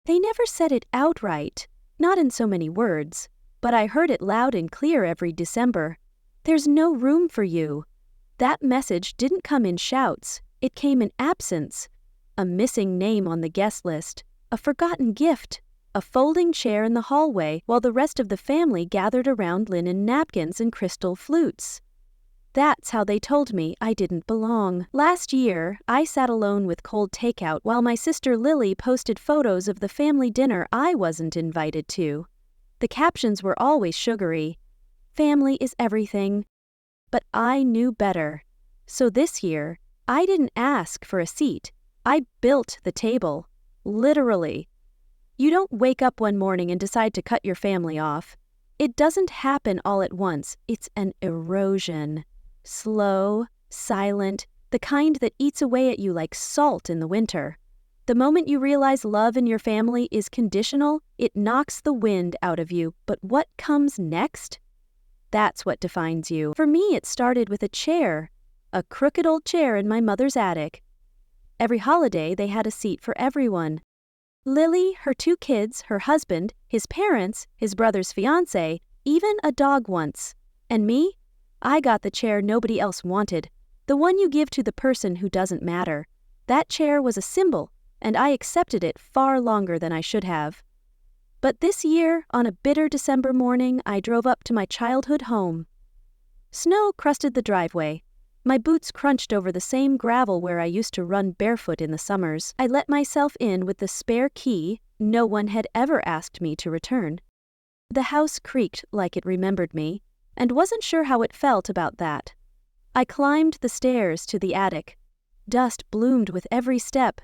They never said it outright, not in so many words, but I heard it loud and clear every December. There's no room for you. That message didn't come in shouts, it came in absence. A missing name on the guest list, a forgotten gift, a folding chair in the hallway while the rest of the family gathered around linen napkins and crystal flutes. That's how they told me I didn't belong. Last year, I sat alone with cold takeout while my sister Lily posted photos of the family dinner I wasn't invited to. The captions were always sugary. Family is everything. But I knew better. So this year, I didn't ask for a seat. I built the table. Literally. You don't wake up one morning and decide to cut your family off. It doesn't happen all at once. It's an erosion. Slow, silent, the kind that eats away at you like salt in the winter. The moment you realize love in your family is conditional, it knocks the wind out of you. But what comes next? That's what defines you. For me, it started with a chair, a crooked old chair in my mother's attic. Every holiday, they had a seat for everyone. Lily, her 2 kids, her husband, his parents, his brother's fiancé, even a dog once. And me? I got the chair nobody else wanted, the one you give to the person who doesn't matter. That chair was a symbol, and I accepted it far longer than I should have. But this year, on a bitter December morning, I drove up to my childhood home. Snow crusted the driveway. My boots crunched over the same gravel where I used to run barefoot in the summers. I let myself in with the spare key no one had ever asked me to return. The house creaked like it remembered me, and wasn't sure how it felt about that. I climbed the stairs to the attic. Dust bloomed with every step,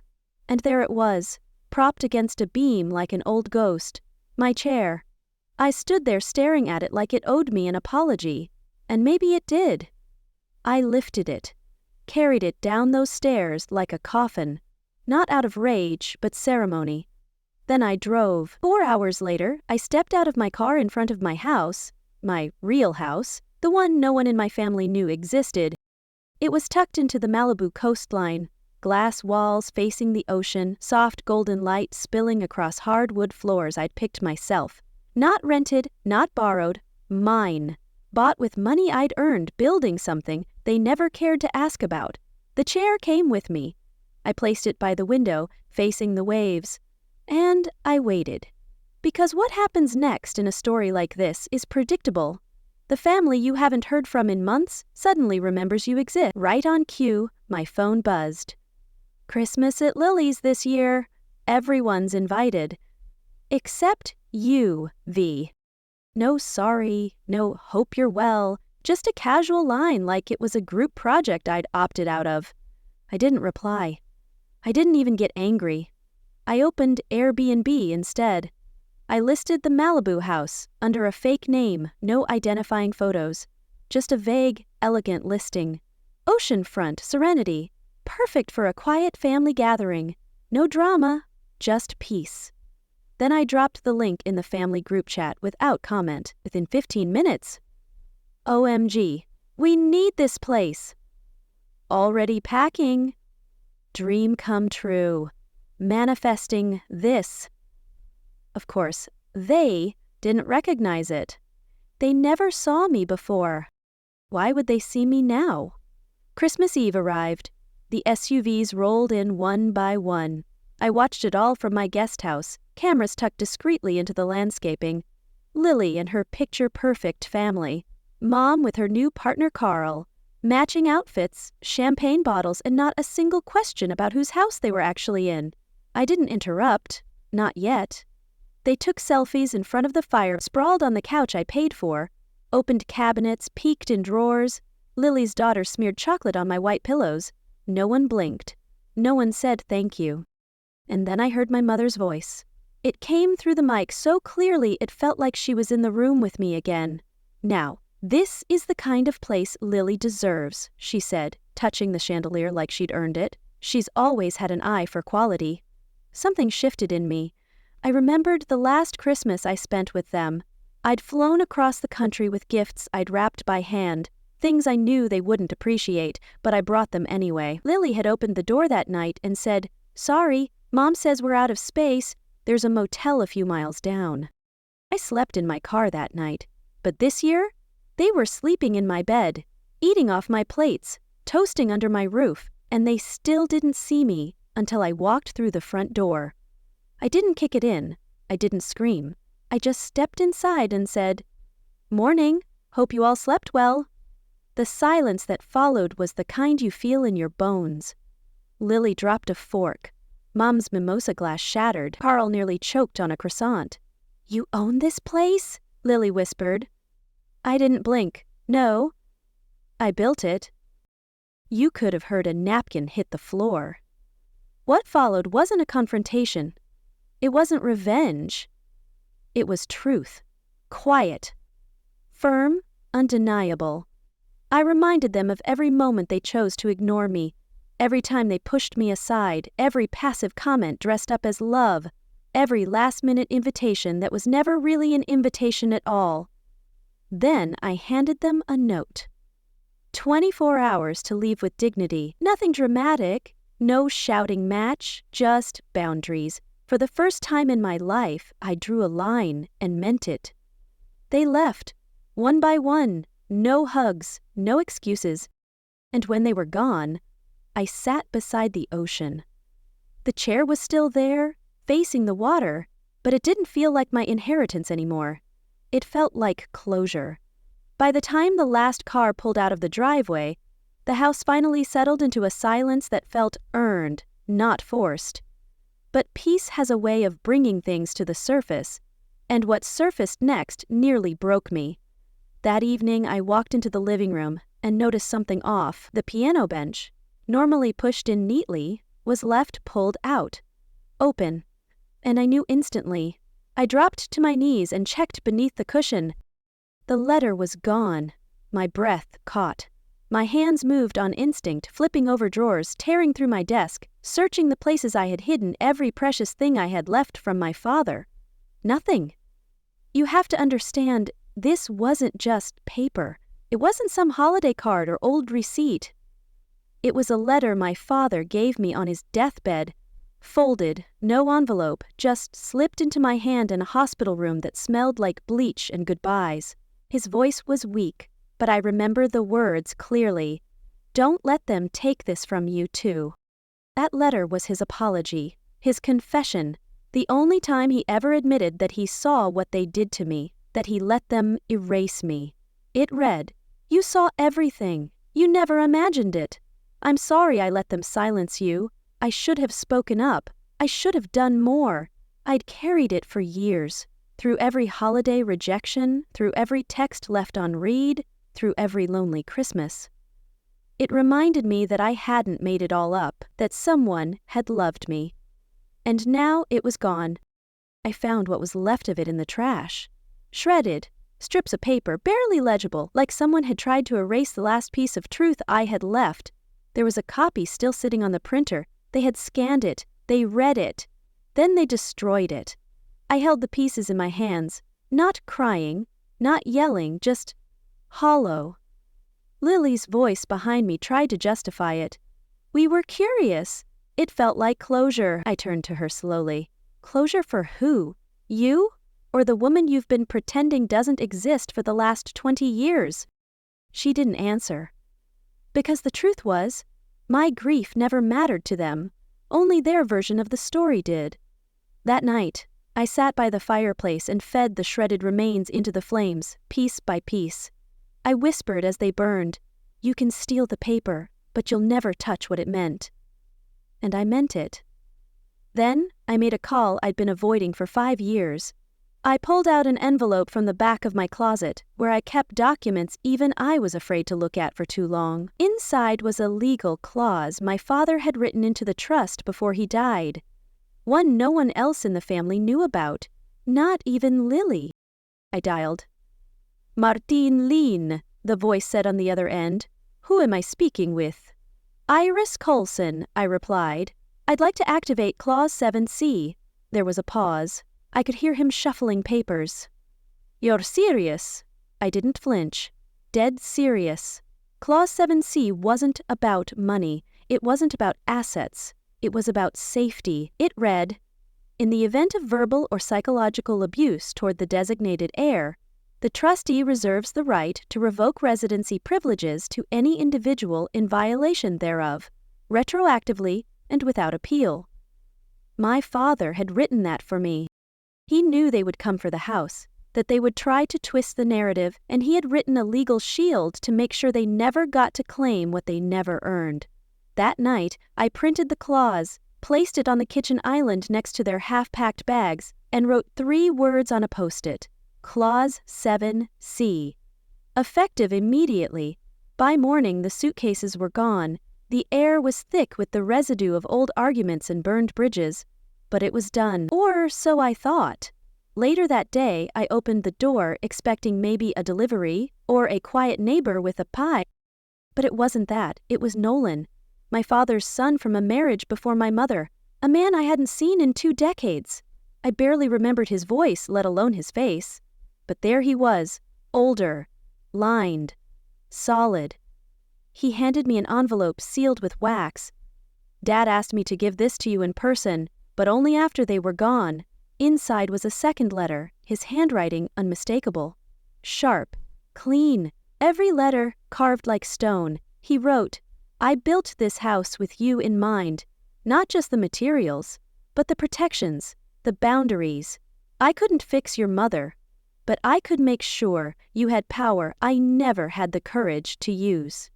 and there it was, propped against a beam like an old ghost, my chair. I stood there staring at it like it owed me an apology, and maybe it did. I lifted it, carried it down those stairs like a coffin, not out of rage, but ceremony. Then I drove. 4 hours later, I stepped out of my car in front of my house, my real house, the one no one in my family knew existed. It was tucked into the Malibu coastline, glass walls facing the ocean, soft golden light spilling across hardwood floors I'd picked myself. Not rented, not borrowed, mine. Bought with money I'd earned building something they never cared to ask about. The chair came with me. I placed it by the window, facing the waves. And I waited. Because what happens next in a story like this is predictable. The family you haven't heard from in months suddenly remembers you exist. Right on cue, my phone buzzed. Christmas at Lily's this year. Everyone's invited. Except you, V. No sorry, no hope you're well, just a casual line like it was a group project I'd opted out of. I didn't reply. I didn't even get angry. I opened Airbnb instead. I listed the Malibu house under a fake name, no identifying photos. Just a vague, elegant listing. Oceanfront, Serenity. Perfect for a quiet family gathering. No drama, just peace. Then I dropped the link in the family group chat without comment. Within 15 minutes. OMG, we need this place. Already packing. Dream come true. Manifesting this. Of course, they didn't recognize it. They never saw me before. Why would they see me now? Christmas Eve arrived. The SUVs rolled in one by one. I watched it all from my guest house, cameras tucked discreetly into the landscaping. Lily and her picture-perfect family. Mom with her new partner Carl. Matching outfits, champagne bottles, and not a single question about whose house they were actually in. I didn't interrupt. Not yet. They took selfies in front of the fire, sprawled on the couch I paid for, opened cabinets, peeked in drawers. Lily's daughter smeared chocolate on my white pillows. No one blinked. No one said thank you. And then I heard my mother's voice. It came through the mic so clearly it felt like she was in the room with me again. Now, this is the kind of place Lily deserves, she said, touching the chandelier like she'd earned it. She's always had an eye for quality. Something shifted in me. I remembered the last Christmas I spent with them. I'd flown across the country with gifts I'd wrapped by hand, things I knew they wouldn't appreciate, but I brought them anyway. Lily had opened the door that night and said, "Sorry, Mom says we're out of space. There's a motel a few miles down. I slept in my car that night, but this year, they were sleeping in my bed, eating off my plates, toasting under my roof, and they still didn't see me until I walked through the front door. I didn't kick it in. I didn't scream. I just stepped inside and said, "Morning, hope you all slept well." The silence that followed was the kind you feel in your bones. Lily dropped a fork. Mom's mimosa glass shattered. Carl nearly choked on a croissant. "You own this place?" Lily whispered. I didn't blink. "No. I built it." You could have heard a napkin hit the floor. What followed wasn't a confrontation. It wasn't revenge. It was truth. Quiet. Firm, undeniable. I reminded them of every moment they chose to ignore me, every time they pushed me aside, every passive comment dressed up as love, every last-minute invitation that was never really an invitation at all. Then I handed them a note. 24 hours to leave with dignity. Nothing dramatic, no shouting match, just boundaries. For the first time in my life, I drew a line and meant it. They left, one by one, no hugs, no excuses. And when they were gone, I sat beside the ocean. The chair was still there, facing the water, but it didn't feel like my inheritance anymore. It felt like closure. By the time the last car pulled out of the driveway, the house finally settled into a silence that felt earned, not forced. But peace has a way of bringing things to the surface, and what surfaced next nearly broke me. That evening I walked into the living room and noticed something off. The piano bench, normally pushed in neatly, was left pulled out, open, and I knew instantly. I dropped to my knees and checked beneath the cushion. The letter was gone. My breath caught. My hands moved on instinct, flipping over drawers, tearing through my desk, searching the places I had hidden every precious thing I had left from my father. Nothing. You have to understand, this wasn't just paper. It wasn't some holiday card or old receipt. It was a letter my father gave me on his deathbed, folded, no envelope, just slipped into my hand in a hospital room that smelled like bleach and goodbyes. His voice was weak, but I remember the words clearly. "Don't let them take this from you, too." That letter was his apology, his confession, the only time he ever admitted that he saw what they did to me, that he let them erase me. It read, "You saw everything. You never imagined it. I'm sorry I let them silence you. I should have spoken up. I should have done more. I'd carried it for years. Through every holiday rejection, through every text left unread, through every lonely Christmas." It reminded me that I hadn't made it all up, that someone had loved me. And now it was gone. I found what was left of it in the trash. Shredded, strips of paper, barely legible, like someone had tried to erase the last piece of truth I had left. There was a copy still sitting on the printer. They had scanned it. They read it. Then they destroyed it. I held the pieces in my hands, not crying, not yelling, just hollow. Lily's voice behind me tried to justify it. "We were curious. It felt like closure." I turned to her slowly. "Closure for who? You? Or the woman you've been pretending doesn't exist for the last 20 years? She didn't answer. Because the truth was, my grief never mattered to them. Only their version of the story did. That night, I sat by the fireplace and fed the shredded remains into the flames, piece by piece. I whispered as they burned, "You can steal the paper, but you'll never touch what it meant." And I meant it. Then I made a call I'd been avoiding for 5 years. I pulled out an envelope from the back of my closet, where I kept documents even I was afraid to look at for too long. Inside was a legal clause my father had written into the trust before he died. One no one else in the family knew about, not even Lily. I dialed. "Martine Lean," the voice said on the other end. "Who am I speaking with?" "Iris Coulson," I replied. "I'd like to activate Clause 7C. There was a pause. I could hear him shuffling papers. "You're serious?" I didn't flinch. Dead serious. Clause 7C wasn't about money. It wasn't about assets. It was about safety. It read, In the event of verbal or psychological abuse toward the designated heir, the trustee reserves the right to revoke residency privileges to any individual in violation thereof, retroactively and without appeal. My father had written that for me. He knew they would come for the house, that they would try to twist the narrative, and he had written a legal shield to make sure they never got to claim what they never earned. That night, I printed the clause, placed it on the kitchen island next to their half-packed bags, and wrote 3 words on a post-it: Clause 7C. Effective immediately. By morning, the suitcases were gone. The air was thick with the residue of old arguments and burned bridges. But it was done, or so I thought. Later that day, I opened the door expecting maybe a delivery or a quiet neighbor with a pie. But it wasn't that. It was Nolan, my father's son from a marriage before my mother, a man I hadn't seen in 2 decades. I barely remembered his voice, let alone his face. But there he was, older, lined, solid. He handed me an envelope sealed with wax. Dad asked me to give this to you in person, but only after they were gone. Inside was a second letter, his handwriting unmistakable. Sharp, clean, every letter carved like stone. He wrote, I built this house with you in mind, not just the materials, but the protections, the boundaries. I couldn't fix your mother, but I could make sure you had power I never had the courage to use.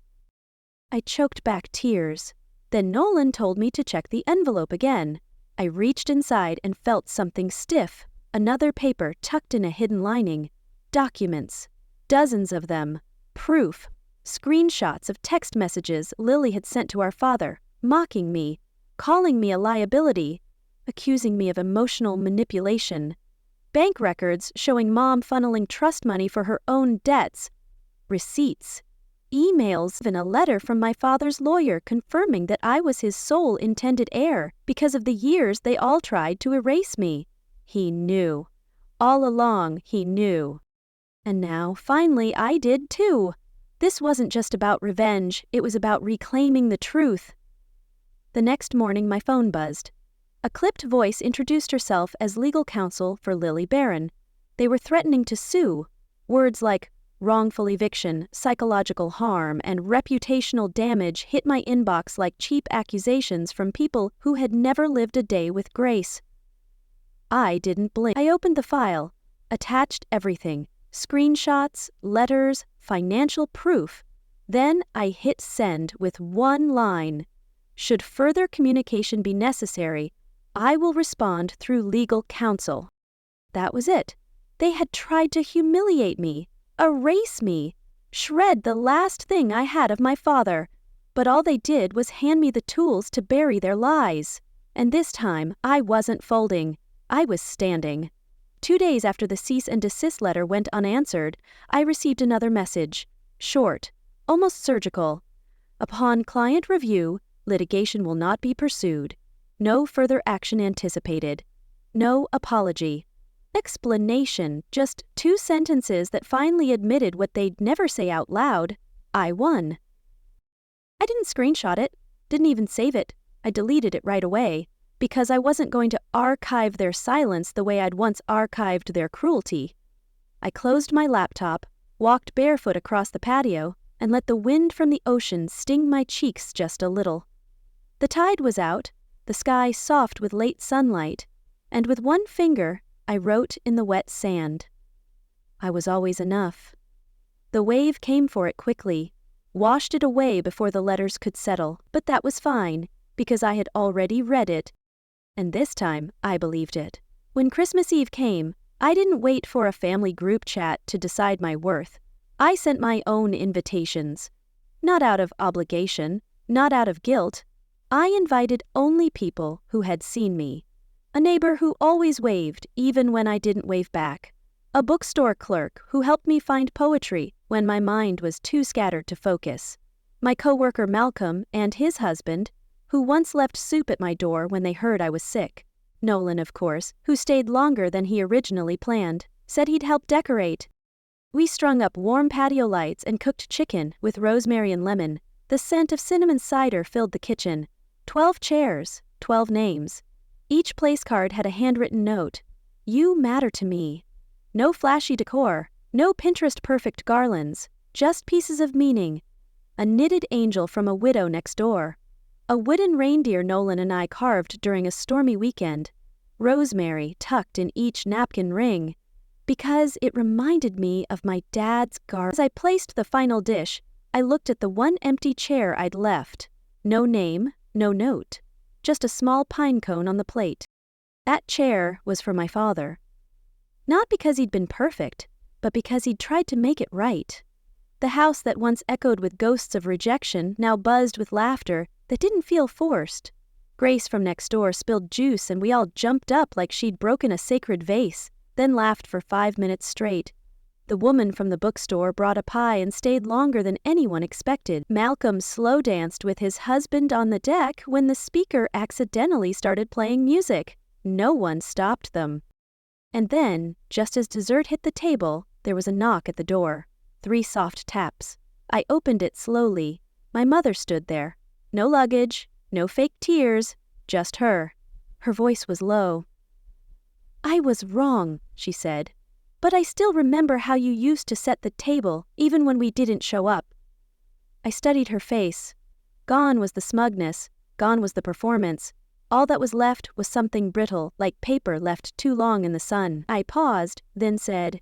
I choked back tears. Then Nolan told me to check the envelope again. I reached inside and felt something stiff, another paper tucked in a hidden lining. Documents. Dozens of them. Proof. Screenshots of text messages Lily had sent to our father, mocking me, calling me a liability, accusing me of emotional manipulation. Bank records showing Mom funneling trust money for her own debts. Receipts. Emails and a letter from my father's lawyer confirming that I was his sole intended heir because of the years they all tried to erase me. He knew. All along, he knew. And now, finally, I did too. This wasn't just about revenge, it was about reclaiming the truth. The next morning, my phone buzzed. A clipped voice introduced herself as legal counsel for Lily Barron. They were threatening to sue. Words like wrongful eviction, psychological harm, and reputational damage hit my inbox like cheap accusations from people who had never lived a day with grace. I didn't blink. I opened the file, attached everything, screenshots, letters, financial proof. Then I hit send with one line. Should further communication be necessary, I will respond through legal counsel. That was it. They had tried to humiliate me, erase me, shred the last thing I had of my father, but all they did was hand me the tools to bury their lies. And this time, I wasn't folding. I was standing. 2 days after the cease and desist letter went unanswered, I received another message, short, almost surgical. Upon client review, litigation will not be pursued. No further action anticipated. No apology. Explanation, just 2 sentences that finally admitted what they'd never say out loud. I won. I didn't screenshot it, didn't even save it. I deleted it right away, because I wasn't going to archive their silence the way I'd once archived their cruelty. I closed my laptop, walked barefoot across the patio, and let the wind from the ocean sting my cheeks just a little. The tide was out, the sky soft with late sunlight, and with one finger, I wrote in the wet sand. I was always enough. The wave came for it quickly, washed it away before the letters could settle, but that was fine, because I had already read it. And this time, I believed it. When Christmas Eve came, I didn't wait for a family group chat to decide my worth. I sent my own invitations. Not out of obligation, not out of guilt. I invited only people who had seen me. A neighbor who always waved, even when I didn't wave back. A bookstore clerk who helped me find poetry when my mind was too scattered to focus. My coworker Malcolm and his husband, who once left soup at my door when they heard I was sick. Nolan, of course, who stayed longer than he originally planned, said he'd help decorate. We strung up warm patio lights and cooked chicken with rosemary and lemon. The scent of cinnamon cider filled the kitchen. 12 chairs, 12 names. Each place card had a handwritten note. You matter to me. No flashy decor, no Pinterest-perfect garlands, just pieces of meaning. A knitted angel from a widow next door. A wooden reindeer Nolan and I carved during a stormy weekend. Rosemary tucked in each napkin ring. Because it reminded me of my dad's garden. As I placed the final dish, I looked at the one empty chair I'd left. No name, no note. Just a small pine cone on the plate. That chair was for my father. Not because he'd been perfect, but because he'd tried to make it right. The house that once echoed with ghosts of rejection now buzzed with laughter that didn't feel forced. Grace from next door spilled juice and we all jumped up like she'd broken a sacred vase, then laughed for 5 minutes straight. The woman from the bookstore brought a pie and stayed longer than anyone expected. Malcolm slow danced with his husband on the deck when the speaker accidentally started playing music. No one stopped them. And then, just as dessert hit the table, there was a knock at the door. 3 soft taps. I opened it slowly. My mother stood there. No luggage, no fake tears, just her. Her voice was low. I was wrong, she said. But I still remember how you used to set the table, even when we didn't show up. I studied her face. Gone was the smugness, gone was the performance. All that was left was something brittle, like paper left too long in the sun. I paused, then said,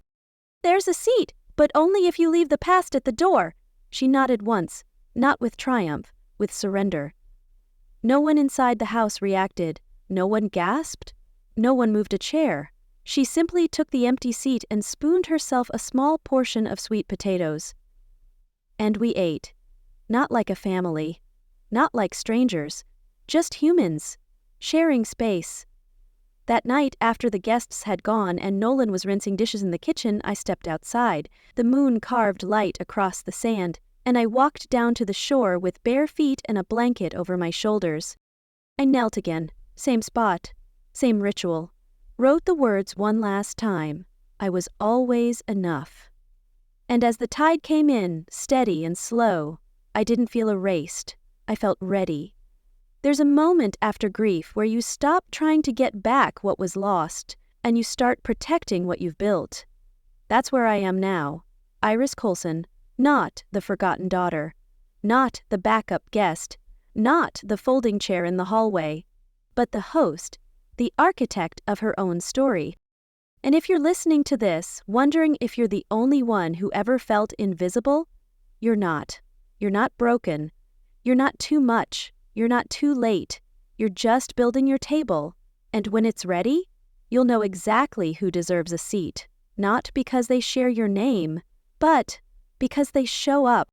There's a seat, but only if you leave the past at the door. She nodded once, not with triumph, with surrender. No one inside the house reacted. No one gasped. No one moved a chair. She simply took the empty seat and spooned herself a small portion of sweet potatoes. And we ate. Not like a family. Not like strangers. Just humans. Sharing space. That night, after the guests had gone and Nolan was rinsing dishes in the kitchen, I stepped outside. The moon carved light across the sand, and I walked down to the shore with bare feet and a blanket over my shoulders. I knelt again. Same spot. Same ritual. Wrote the words one last time. I was always enough. And as the tide came in, steady and slow, I didn't feel erased. I felt ready. There's a moment after grief where you stop trying to get back what was lost, and you start protecting what you've built. That's where I am now. Iris Coulson, not the forgotten daughter, not the backup guest, not the folding chair in the hallway, but the host, the architect of her own story. And if you're listening to this, wondering if you're the only one who ever felt invisible, you're not. You're not broken. You're not too much. You're not too late. You're just building your table. And when it's ready, you'll know exactly who deserves a seat. Not because they share your name, but because they show up.